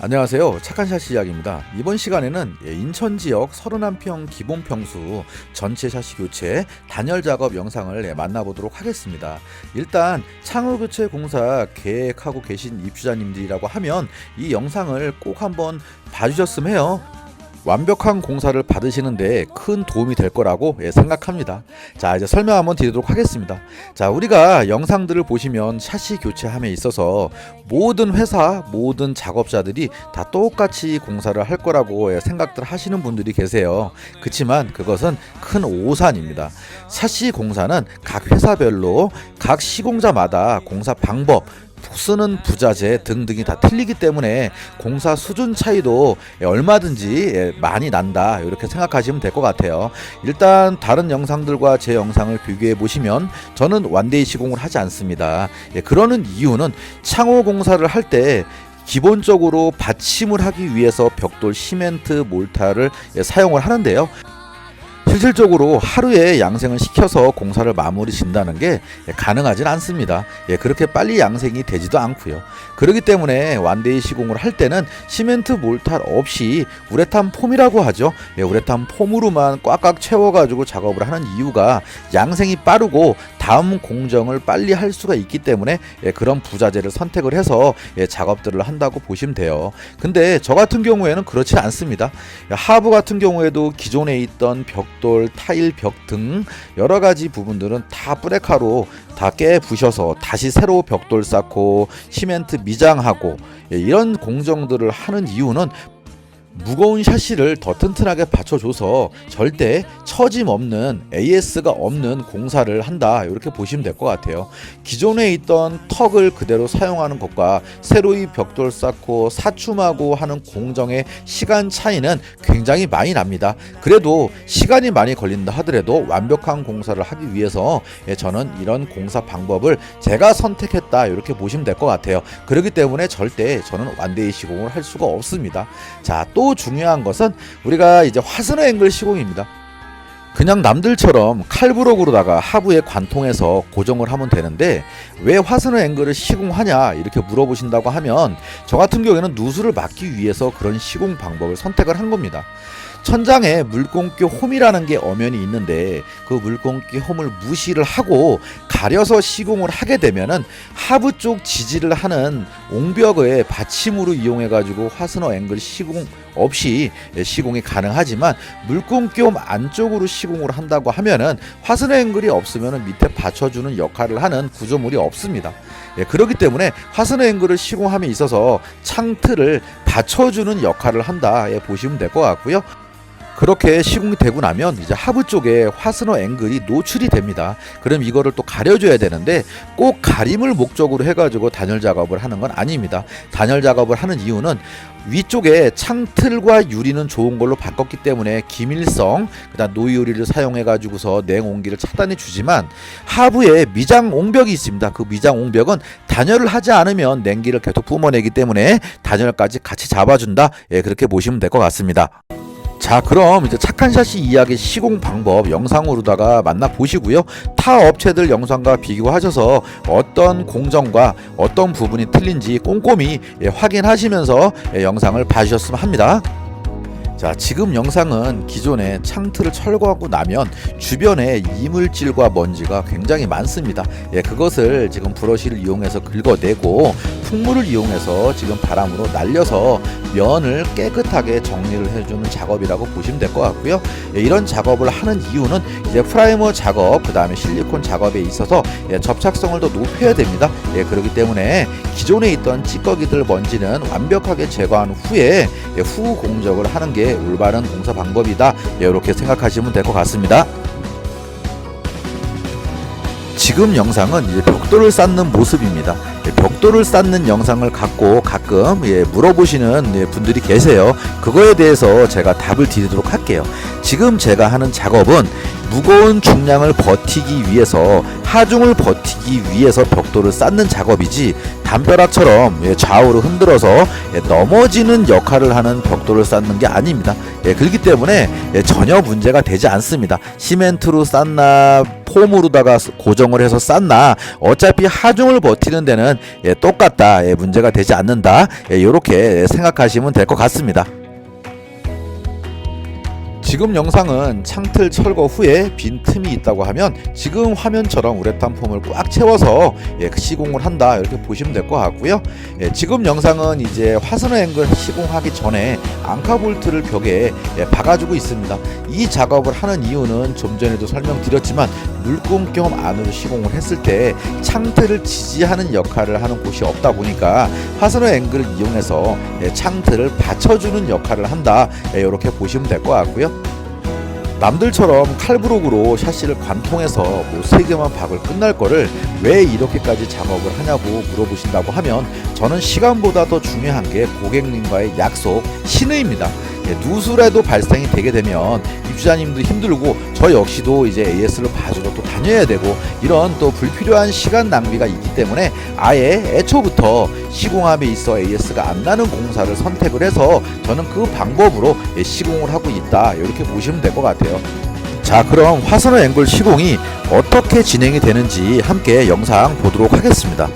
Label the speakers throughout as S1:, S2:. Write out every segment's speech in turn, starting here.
S1: 안녕하세요. 착한샷 이야기입니다. 이번 시간에는 인천 지역 31평 기본 평수 전체 샷시 교체 단열 작업 영상을 만나보도록 하겠습니다. 일단 창호 교체 공사 계획하고 계신 입주자님들이라고 하면 이 영상을 꼭 한번 봐주셨으면 해요. 완벽한 공사를 받으시는데 큰 도움이 될 거라고 생각합니다. 자, 이제 설명 한번 드리도록 하겠습니다. 자, 우리가 영상들을 보시면 샷시 교체함에 있어서 모든 회사, 모든 작업자들이 다 똑같이 공사를 할 거라고 생각들 하시는 분들이 계세요. 그렇지만 그것은 큰 오산입니다. 샷시 공사는 각 회사별로 각 시공자마다 공사 방법, 쓰는 부자재 등등이 다 틀리기 때문에 공사 수준 차이도 얼마든지 많이 난다, 이렇게 생각하시면 될 것 같아요. 일단 다른 영상들과 제 영상을 비교해 보시면 저는 원데이 시공을 하지 않습니다. 그러는 이유는 창호 공사를 할 때 기본적으로 받침을 하기 위해서 벽돌, 시멘트, 몰타를 사용을 하는데요. 실질적으로 하루에 양생을 시켜서 공사를 마무리 진다는 게 가능하진 않습니다. 그렇게 빨리 양생이 되지도 않고요. 그렇기 때문에 원데이 시공을 할 때는 시멘트 몰타 없이 우레탄 폼이라고 하죠. 우레탄 폼으로만 꽉꽉 채워가지고 작업을 하는 이유가 양생이 빠르고 다음 공정을 빨리 할 수가 있기 때문에 그런 부자재를 선택을 해서 작업들을 한다고 보시면 돼요. 근데 저 같은 경우에는 그렇지 않습니다. 하부 같은 경우에도 기존에 있던 벽돌, 타일, 벽 등 여러가지 부분들은 다 뿌레카로 다 깨 부셔서 다시 새로 벽돌 쌓고 시멘트 미장하고 이런 공정들을 하는 이유는 무거운 샤시를 더 튼튼하게 받쳐줘서 절대 처짐 없는, AS가 없는 공사를 한다, 이렇게 보시면 될 것 같아요. 기존에 있던 턱을 그대로 사용하는 것과 새로이 벽돌 쌓고 사춤하고 하는 공정의 시간 차이는 굉장히 많이 납니다. 그래도 시간이 많이 걸린다 하더라도 완벽한 공사를 하기 위해서 저는 이런 공사 방법을 제가 선택했다, 이렇게 보시면 될 것 같아요. 그렇기 때문에 절대 저는 원데이 시공을 할 수가 없습니다. 자, 또 중요한 것은 우리가 이제 화스너 앵글 시공입니다. 그냥 남들처럼 칼브럭으로다가 하부에 관통해서 고정을 하면 되는데 왜 화스너 앵글을 시공하냐, 이렇게 물어보신다고 하면 저 같은 경우에는 누수를 막기 위해서 그런 시공 방법을 선택을 한 겁니다. 천장에 물공기 홈이라는 게 엄연히 있는데 그 물공기 홈을 무시를 하고 가려서 시공을 하게 되면은 하부 쪽 지지를 하는 옹벽의 받침으로 이용해 가지고 화스너 앵글 시공 없이 시공이 가능하지만 물공기 홈 안쪽으로 시공을 한다고 하면은 화스너 앵글이 없으면은 밑에 받쳐주는 역할을 하는 구조물이 없습니다. 그렇기 때문에 화스너 앵글을 시공함에 있어서 창틀을 받쳐주는 역할을 한다, 보시면 될 것 같고요. 그렇게 시공이 되고 나면 이제 하부 쪽에 화스너 앵글이 노출이 됩니다. 그럼 이거를 또 가려줘야 되는데 꼭 가림을 목적으로 해가지고 단열 작업을 하는 건 아닙니다. 단열 작업을 하는 이유는 위쪽에 창틀과 유리는 좋은 걸로 바꿨기 때문에 기밀성, 그다음 노유리를 사용해가지고서 냉온기를 차단해 주지만 하부에 미장 옹벽이 있습니다. 그 미장 옹벽은 단열을 하지 않으면 냉기를 계속 뿜어내기 때문에 단열까지 같이 잡아준다, 그렇게 보시면 될 것 같습니다. 자, 그럼 이제 착한 샷시 이야기 시공 방법 영상으로다가 만나보시고요. 타 업체들 영상과 비교하셔서 어떤 공정과 어떤 부분이 틀린지 꼼꼼히 확인하시면서 영상을 봐주셨으면 합니다. 자, 지금 영상은 기존에 창틀을 철거하고 나면 주변에 이물질과 먼지가 굉장히 많습니다. 그것을 지금 브러쉬를 이용해서 긁어내고 풍물을 이용해서 지금 바람으로 날려서 면을 깨끗하게 정리를 해주는 작업이라고 보시면 될 것 같고요. 이런 작업을 하는 이유는 이제 프라이머 작업, 그 다음에 실리콘 작업에 있어서 접착성을 더 높여야 됩니다. 그렇기 때문에 기존에 있던 찌꺼기들, 먼지는 완벽하게 제거한 후에 후 공정을 하는 게 올바른 공사 방법이다, 이렇게 생각하시면 될 것 같습니다. 지금 영상은 이제 벽돌을 쌓는 모습입니다. 벽돌을 쌓는 영상을 갖고 가끔 물어보시는 분들이 계세요. 그거에 대해서 제가 답을 드리도록 할게요. 지금 제가 하는 작업은 무거운 중량을 버티기 위해서, 하중을 버티기 위해서 벽돌을 쌓는 작업이지 담벼락처럼 좌우로 흔들어서 넘어지는 역할을 하는 벽돌을 쌓는 게 아닙니다. 그렇기 때문에 전혀 문제가 되지 않습니다. 시멘트로 쌓나 폼으로다가 고정을 해서 쌓나 어차피 하중을 버티는 데는 똑같다. 문제가 되지 않는다. 이렇게 생각하시면 될 것 같습니다. 지금 영상은 창틀 철거 후에 빈 틈이 있다고 하면 지금 화면처럼 우레탄 폼을 꽉 채워서 시공을 한다 이렇게 보시면 될 것 같고요. 지금 영상은 이제 화선어 앵글 시공하기 전에 앙카볼트를 벽에 박아주고 있습니다. 이 작업을 하는 이유는 좀 전에도 설명드렸지만 물구경 안으로 시공을 했을 때 창틀을 지지하는 역할을 하는 곳이 없다 보니까 화선어 앵글을 이용해서 창틀을 받쳐주는 역할을 한다 이렇게 보시면 될 것 같고요. 남들처럼 칼브록으로 샤시를 관통해서 뭐 3개만 박을 끝날 거를 왜 이렇게까지 작업을 하냐고 물어보신다고 하면 저는 시간보다 더 중요한 게 고객님과의 약속, 신의입니다. 누수라도 발생이 되게 되면 입주자님도 힘들고 저 역시도 이제 AS를 봐주러 또 다녀야 되고 이런 또 불필요한 시간 낭비가 있기 때문에 아예 애초부터 시공함에 있어 AS가 안 나는 공사를 선택을 해서 저는 그 방법으로 시공을 하고 있다 이렇게 보시면 될 것 같아요. 자, 그럼 화선어 앵글 시공이 어떻게 진행이 되는지 함께 영상 보도록 하겠습니다.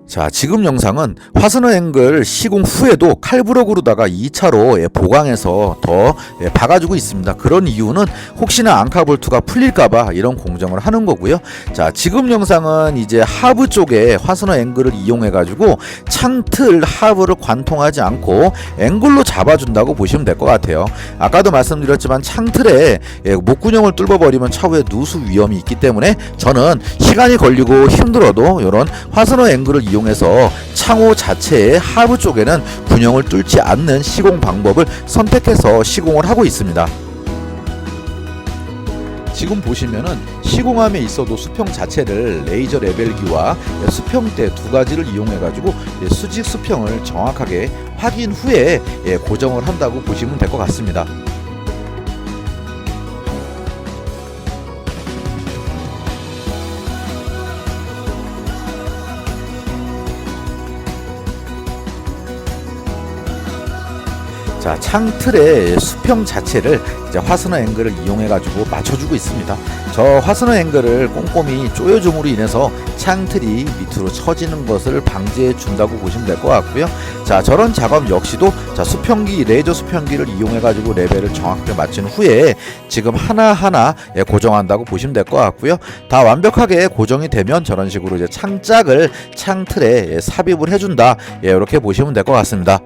S1: 자, 지금 영상은 화선어 앵글 시공 후에도 칼브럭으로다가 2차로 보강해서 더 박아주고 있습니다. 그런 이유는 혹시나 앙카볼트가 풀릴까봐 이런 공정을 하는 거고요. 자, 지금 영상은 이제 하부 쪽에 화선어 앵글을 이용해가지고 창틀 하부를 관통하지 않고 앵글로 잡아준다고 보시면 될 것 같아요. 아까도 말씀드렸지만 창틀에 목구멍을 뚫어버리면 차후에 누수 위험이 있기 때문에 저는 시간이 걸리고 힘들어도 이런 화선어 앵글을 이용해서 창호 자체의 하부 쪽에는 군형을 뚫지 않는 시공 방법을 선택해서 시공을 하고 있습니다. 지금 보시면은 시공함에 있어도 수평 자체를 레이저 레벨기와 수평대 두 가지를 이용해 가지고 수직 수평을 정확하게 확인 후에 고정을 한다고 보시면 될 것 같습니다. 자, 창틀의 수평 자체를 이제 화선어 앵글을 이용해 가지고 맞춰주고 있습니다. 저 화선어 앵글을 꼼꼼히 조여줌으로 인해서 창틀이 밑으로 처지는 것을 방지해 준다고 보시면 될 것 같고요. 자, 저런 작업 역시도 자, 수평기 레이저 수평기를 이용해 가지고 레벨을 정확하게 맞춘 후에 지금 하나하나 고정한다고 보시면 될 것 같고요. 다 완벽하게 고정이 되면 저런 식으로 이제 창짝을 창틀에 삽입을 해준다. 이렇게 보시면 될 것 같습니다.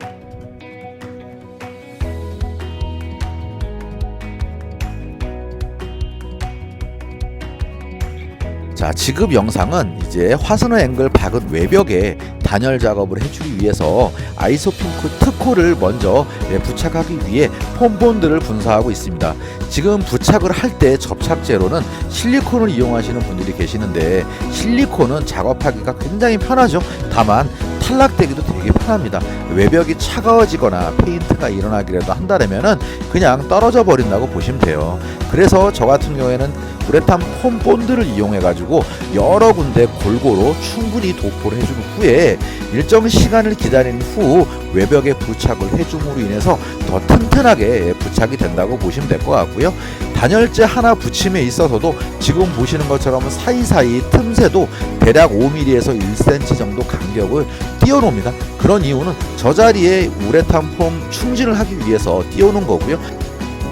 S1: 자, 지금 영상은 이제 화선어 앵글 박은 외벽에 단열 작업을 해주기 위해서 아이소핑크 특호를 먼저 부착하기 위해 폼본드를 분사하고 있습니다. 지금 부착을 할 때 접착제로는 실리콘을 이용하시는 분들이 계시는데 실리콘은 작업하기가 굉장히 편하죠. 다만 탈락되기도 되게 편합니다. 외벽이 차가워지거나 페인트가 일어나기라도 한다면은 그냥 떨어져 버린다고 보시면 돼요. 그래서 저 같은 경우에는 우레탄 폼 본드를 이용해 가지고 여러 군데 골고루 충분히 도포를 해준 후에 일정 시간을 기다린 후 외벽에 부착을 해줌으로 인해서 더 튼튼하게 부착이 된다고 보시면 될 것 같고요. 단열재 하나 붙임에 있어서도 지금 보시는 것처럼 사이사이 틈새도 대략 5mm에서 1cm 정도 간격을 띄워놓습니다. 그런 이유는 저 자리에 우레탄 폼 충진을 하기 위해서 띄워놓은 거고요.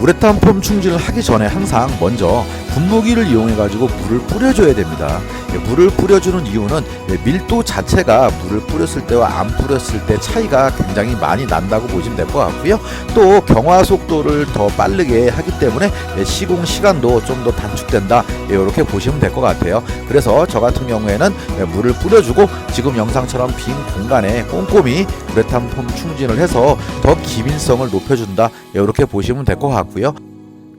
S1: 우레탄 폼 충진을 하기 전에 항상 먼저 분무기를 이용해 가지고 물을 뿌려줘야 됩니다. 물을 뿌려주는 이유는 밀도 자체가 물을 뿌렸을 때와 안 뿌렸을 때 차이가 굉장히 많이 난다고 보시면 될 것 같고요. 또 경화 속도를 더 빠르게 하기 때문에 시공 시간도 좀 더 단축된다, 이렇게 보시면 될 것 같아요. 그래서 저 같은 경우에는 물을 뿌려주고 지금 영상처럼 빈 공간에 꼼꼼히 우레탄 폼 충진을 해서 더 기민성을 높여준다, 이렇게 보시면 될 것 같고요.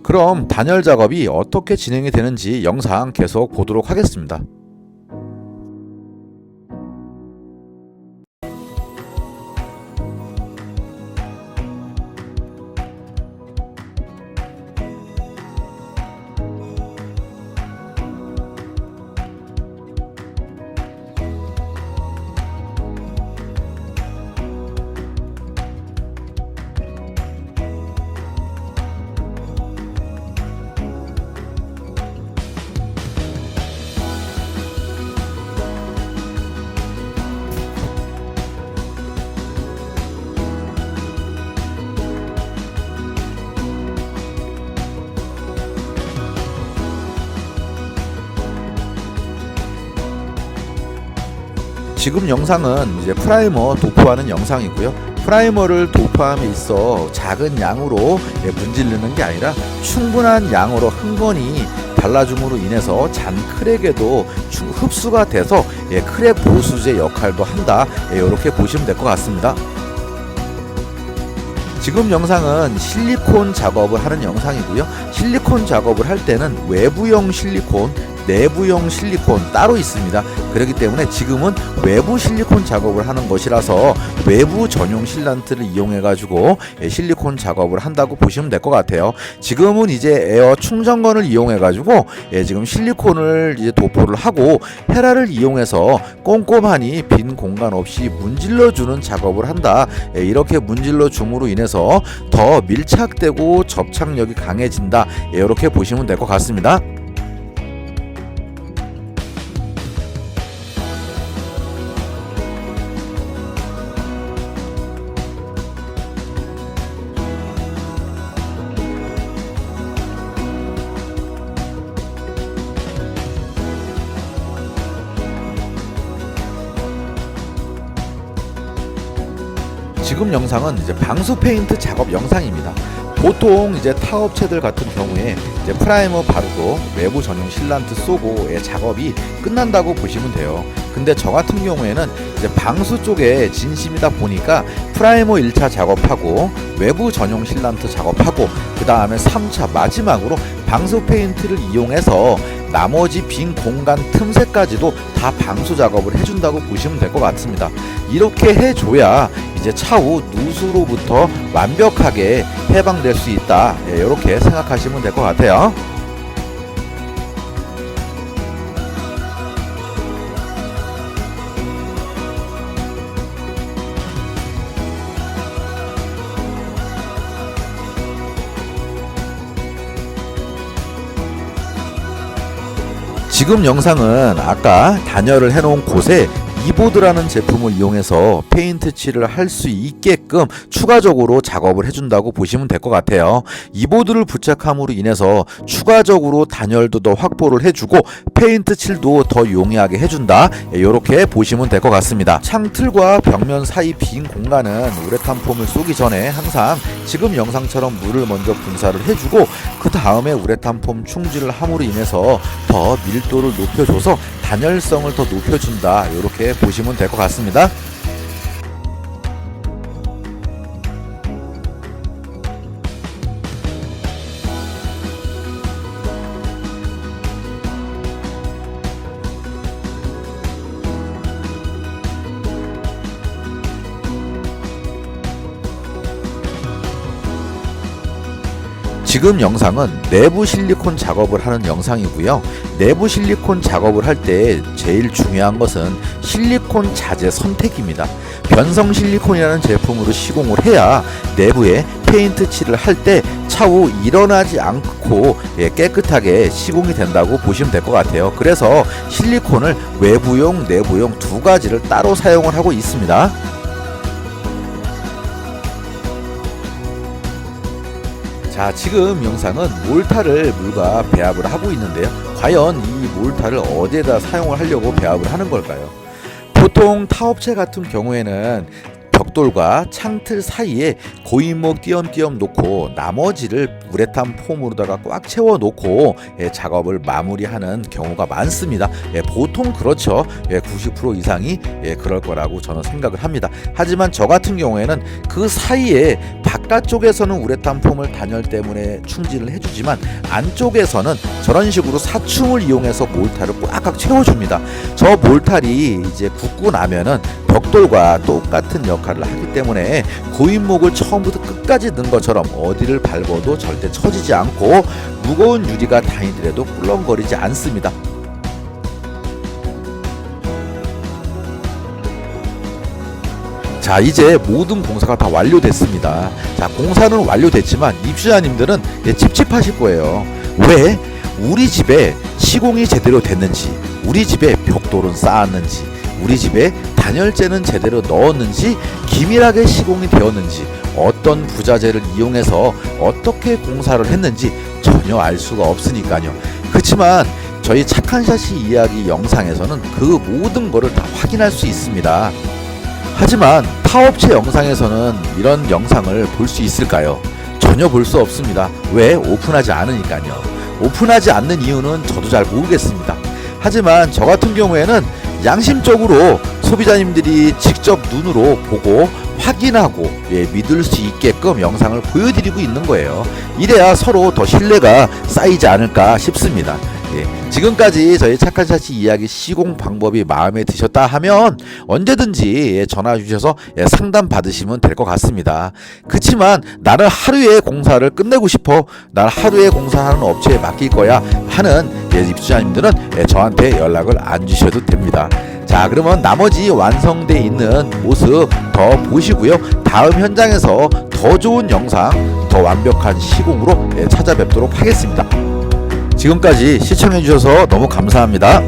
S1: 그럼 단열 작업이 어떻게 진행이 되는지 영상 계속 보도록 하겠습니다. 지금 영상은 이제 프라이머 도포하는 영상이고요. 프라이머를 도포함에 있어 작은 양으로 문지르는 게 아니라 충분한 양으로 흥건히 발라줌으로 인해서 잔 크랙에도 흡수가 돼서 크랙 보수제 역할도 한다, 이렇게 보시면 될 것 같습니다. 지금 영상은 실리콘 작업을 하는 영상이고요. 실리콘 작업을 할 때는 외부용 실리콘, 내부용 실리콘 따로 있습니다. 그렇기 때문에 지금은 외부 실리콘 작업을 하는 것이라서 외부 전용 실란트를 이용해 가지고 실리콘 작업을 한다고 보시면 될 것 같아요. 지금은 이제 에어 충전건을 이용해 가지고 지금 실리콘을 이제 도포를 하고 헤라를 이용해서 꼼꼼하니 빈 공간 없이 문질러 주는 작업을 한다, 이렇게 문질러 줌으로 인해서 더 밀착되고 접착력이 강해진다, 이렇게 보시면 될 것 같습니다. 지금 영상은 이제 방수 페인트 작업 영상입니다. 보통 이제 타업체들 같은 경우에 이제 프라이머 바르고 외부 전용 실란트 쏘고 작업이 끝난다고 보시면 돼요. 근데 저 같은 경우에는 이제 방수 쪽에 진심이다 보니까 프라이머 1차 작업하고 외부 전용 실란트 작업하고 그 다음에 3차 마지막으로 방수 페인트를 이용해서 나머지 빈 공간 틈새까지도 다 방수 작업을 해준다고 보시면 될 것 같습니다. 이렇게 해줘야 이제 차후 누수로부터 완벽하게 해방될 수 있다, 이렇게 생각하시면 될 것 같아요. 지금 영상은 아까 단열을 해놓은 곳에 이보드라는 제품을 이용해서 페인트 칠을 할 수 있게끔 추가적으로 작업을 해준다고 보시면 될 것 같아요. 이보드를 부착함으로 인해서 추가적으로 단열도 더 확보를 해주고 페인트 칠도 더 용이하게 해준다, 이렇게 보시면 될 것 같습니다. 창틀과 벽면 사이 빈 공간은 우레탄 폼을 쏘기 전에 항상 지금 영상처럼 물을 먼저 분사를 해주고 그 다음에 우레탄 폼 충질을 함으로 인해서 더 밀도를 높여줘서 단열성을 더 높여준다, 이렇게 보시면 될 것 같습니다. 지금 영상은 내부 실리콘 작업을 하는 영상이고요. 내부 실리콘 작업을 할 때 제일 중요한 것은 실리콘 자재 선택입니다. 변성 실리콘이라는 제품으로 시공을 해야 내부에 페인트 칠을 할 때 차후 일어나지 않고 깨끗하게 시공이 된다고 보시면 될 것 같아요. 그래서 실리콘을 외부용, 내부용 두 가지를 따로 사용을 하고 있습니다. 자, 지금 영상은 몰타를 물과 배합을 하고 있는데요. 과연 이 몰타를 어디에다 사용을 하려고 배합을 하는 걸까요? 보통 타업체 같은 경우에는 벽돌과 창틀 사이에 고인목 띄엄띄엄 놓고 나머지를 우레탄 폼으로다가 꽉 채워 놓고 작업을 마무리하는 경우가 많습니다. 보통 그렇죠. 90% 이상이 그럴 거라고 저는 생각을 합니다. 하지만 저 같은 경우에는 그 사이에 바깥쪽에서는 우레탄 폼을 단열 때문에 충진을 해주지만 안쪽에서는 저런 식으로 사춤을 이용해서 몰타를 꽉꽉 채워줍니다. 저 몰탈이 이제 굳고 나면은 벽돌과 똑같은 역할을 하기 때문에 고인목을 처음부터 끝까지 넣은 것처럼 어디를 밟아도 절대 처지지 않고 무거운 유리가 다니더라도 꿀렁거리지 않습니다. 자, 이제 모든 공사가 다 완료됐습니다. 자, 공사는 완료됐지만 입주자님들은 찝찝하실 거예요. 왜? 우리 집에 시공이 제대로 됐는지, 우리 집에 벽돌은 쌓았는지, 우리 집에 단열재는 제대로 넣었는지, 기밀하게 시공이 되었는지, 어떤 부자재를 이용해서 어떻게 공사를 했는지 전혀 알 수가 없으니까요. 그렇지만 저희 착한 샷이 이야기 영상에서는 그 모든 거를 다 확인할 수 있습니다. 하지만 타업체 영상에서는 이런 영상을 볼 수 있을까요? 전혀 볼 수 없습니다. 왜? 오픈하지 않으니까요. 오픈하지 않는 이유는 저도 잘 모르겠습니다. 하지만 저 같은 경우에는 양심적으로 소비자님들이 직접 눈으로 보고 확인하고 믿을 수 있게끔 영상을 보여드리고 있는 거예요. 이래야 서로 더 신뢰가 쌓이지 않을까 싶습니다. 지금까지 저희 착한 샷이 이야기 시공 방법이 마음에 드셨다 하면 언제든지 전화 주셔서 상담 받으시면 될 것 같습니다. 그치만 나는 하루에 공사를 끝내고 싶어, 난 하루에 공사하는 업체에 맡길 거야 하는 입주자님들은 저한테 연락을 안 주셔도 됩니다. 자, 그러면 나머지 완성되어 있는 모습 더 보시고요. 다음 현장에서 더 좋은 영상, 더 완벽한 시공으로 찾아뵙도록 하겠습니다. 지금까지 시청해주셔서 너무 감사합니다.